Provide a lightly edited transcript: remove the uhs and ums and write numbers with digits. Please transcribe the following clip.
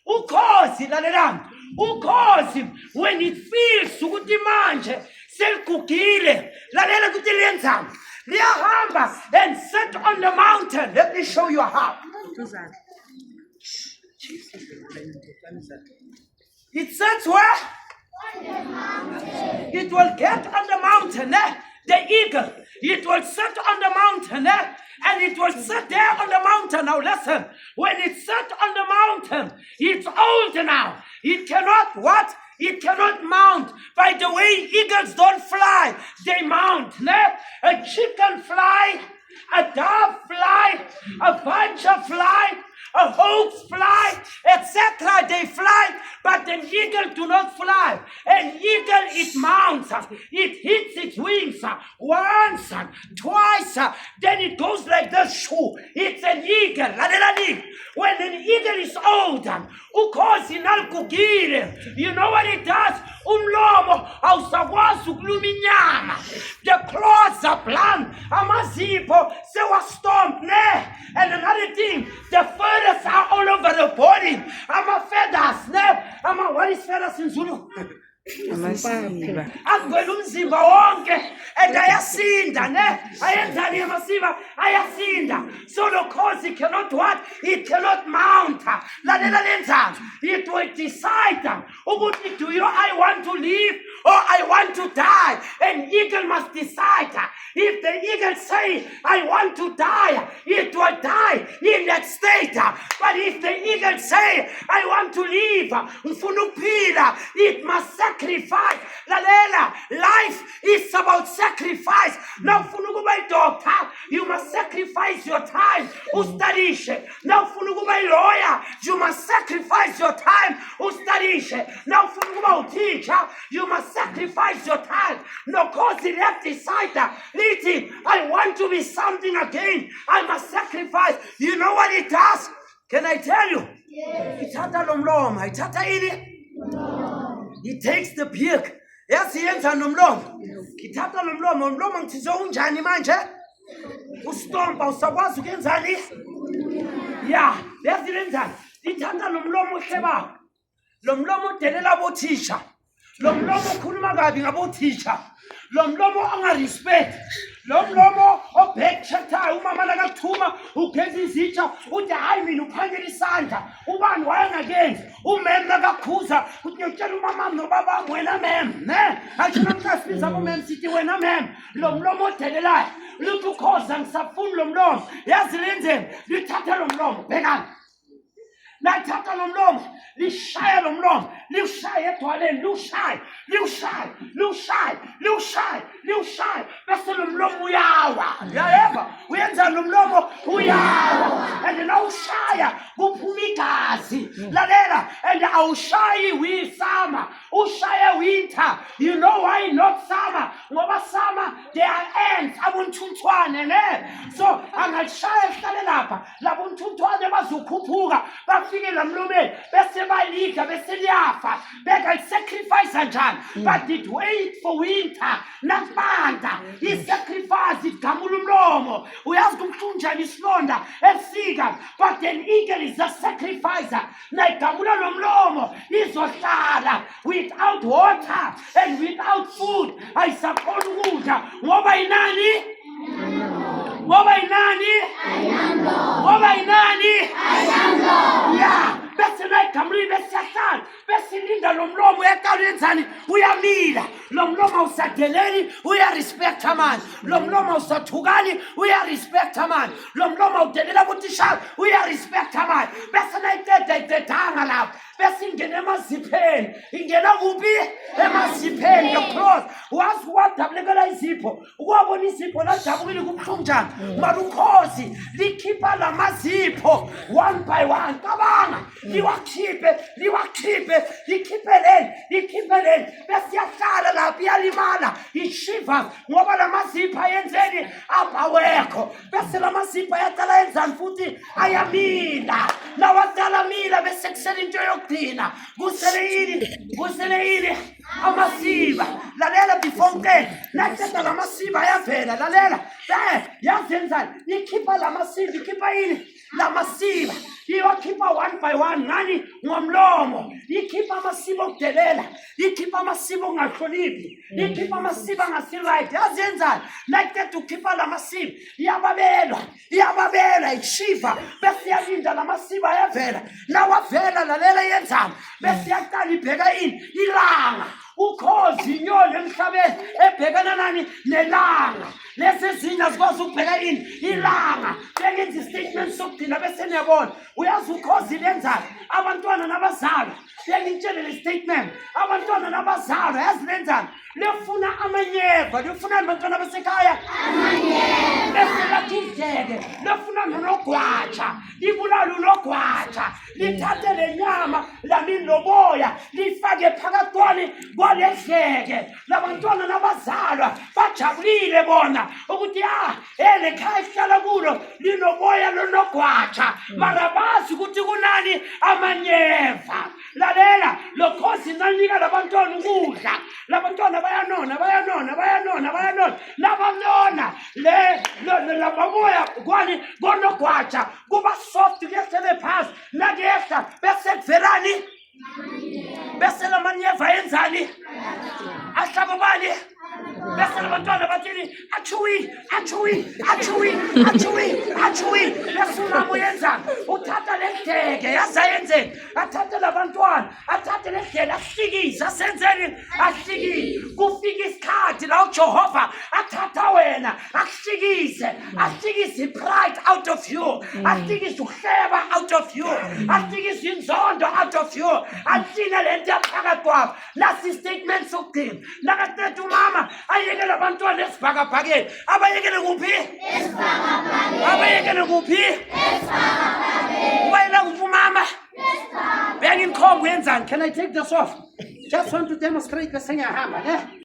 ukhozi lalelani ukhozi when it feels ukuthi manje seligugile lalela ukuthi liyenzani liyahamba and sit on the mountain. Let me show you how. It sits where? On the mountain. It will get on the mountain. The eagle, it will sit on the mountain. And it will sit there on the mountain. Now listen, when it sits on the mountain, it's old now. It cannot what? It cannot mount. By the way, eagles don't fly. They mount. A chicken fly, a dove fly, a vulture fly, a hawk fly, etc. They fly, but an eagle do not fly. An eagle, it mounts, it hits its wings once, twice, then it goes like this. It's an eagle. When an eagle is old, ukhozi naligugile, you know what it does? Umlomo awusakwazi ukuluma inyama. The claws are blunt. Amazipho sewastomp ne. And another thing, the feathers are all over the body. Feathers ne. What is feathers in Zulu? Amasiba. Agwela umzimba wonke and ayasinda ne ayenzani amasiba ayasinda. So the khosi cannot what? It cannot mount. Lalela lenzani? It will decide ukuthi do you I want to live or I want to die. An eagle must decide. If the eagle say I want to die, it will die in that state. But if the eagle say I want to live, ngifuna ukuphila, it must sacrifice. Lalela, life is about sacrifice. Now ufuna ukuba doctor, you must sacrifice your time ustadishe. Now ufuna ukuba lawyer, you must sacrifice your time ustadishe. Now ufuna ukuba teacher, you must sacrifice your time. No cause the left decider. I want to be something again. I must sacrifice. You know what it does? Can I tell you? Yes. He takes the beak. Yes, he ends on umlomo. Kithatha nomlomo, umlomo ngithize unjani manje? Ustompa usakwazi ukenzani? Yeah, that's the reason. Ithatha nomlomo uhlebako. Lo mlomo udelela abothisha. Lo mlomo ukhuluma kabi ngabothisha. Lo mlomo angarespect. Lo mlomo obhekchathayo umama lakathuma ugeza izitsha uthi hayi mina uphangela isandla ubani wayengakenzi umem lakakhuza uthi ngiyotshela umama nobaba wena mem ne ashona mhlasibiza bomem sithi wena mem lo mlomo odelelayo luthi ukhoza ngisafuni lo mlomo yazi lenzeni lithatha lo mlomo bhekani nathatha lo mlomo lishaya lo mlomo liwushaye edwaleni liwushaye bese lo mlomo uyawa uyayeva uyenza lo mlomo uyawa and nawushaya kuphuma igazi lalela and awushayi wisama ushaye winter. You know why not summer? Ngoba summer there are ants abuntuntwane ne so angashaya esihlale lapha labuntuntwane bazokhuphuka bafike lamlomeni bese bayidla bese liyafa sacrifice njani but it wait for winter nakubanda sacrifice igamula umlomo uyazi kumhlunjani isilonda ebusika but an eagle is a sacrificer nayigamula lo mlomo izohlala without water and without food ayisakhona ukudla ngoba inani yeah bese nayigamulile besiyahlala besilinda lo mlomo uyaqala enzani uyamila lo mlomo awusadeleli uyarespect amani lo mlomo awusathukani uyarespect amani lo mlomo awudelela kutishaka uyarespect amani bese nayiqeda idedanga lapho bese ingena emazipheni ingena kuphi emazipheni the cross wazi wadabulekela izipho ukwabona izipho ladabukile kubuhlungu njani mara ukhozi likhipha lamazipho one by one kabanga liwakhiphe likhipheleni bese yahlala lapho iyalimala ishivers ngoba lamazipho ayenzeni abawekho bese lamazipho ayaqala yenzani futhi ayamila nawaqala mila bese kusela into yokugcina kusele yini amasiba lalela before ke naqeda lamasiba ayavela lalela yazenzani ikhipha lamasiba ikhipha yini lamasiba iwakhipha one by one ngani ngomlomo ikhipha amasimo okudelela ikhipha amasimo ongahloniphi ikhipha amasimo angasi-right yazenzani like that ukhipha la masimo iyababelwa ishiva bese iyalinda la masimo ayavela nawavela lalela yenzani bese iyaqala ibheka ini ilanga ukhozi inyoni emhlabeni ebhekana nani nelanga lezi zinja zikwazi ukubheka ini ilanga bengenza istatement sokugcina bese niyabona uyazi ukhozi lenzani abantwana nabazalwa bengitshele le statement abantwana nabazalwa yazi lenzani lefuna amanyeva lefuna abantwana basekhaya bese lathidleke lefuna nonogwaja libulale unogwaja lithathe le nyama lamini loboya lifake phakathi kwalendleke labantwana nabazalwa bajabulile bona ukuthi le khaya esihlala kulo linoboya lonogwaja mara bazi ukuthi kunani amanyeva lalela lokhozi nanika labantwana ukudla labantwana bayanona nabanona lamaboya kwani konogwaja kuba soft kuyesele phasi nakuyehla bese kuvelani bese lamanyeva yenzani ahlababali bese labantwana bathini achuwi bese umama uyenzani uthatha lendleke yazayenzeni athathe labantwana athathe lendleke ahlikise asenzeni ahlikise kufika isikhathi la uJehova athatha wena ahlikise pride out of you ahlikise ukuhleba out of you ahlikise inzondo out of you ahlina lento yaphakathi kwakho lasi statement sokugcina nakatethe umama ayekele abantwana esibhakabhakeni abayekele kuphi ubayela kuphi umama beka inkhombo yenzani can I take this off just want to demonstrate bese ngiyahamba ne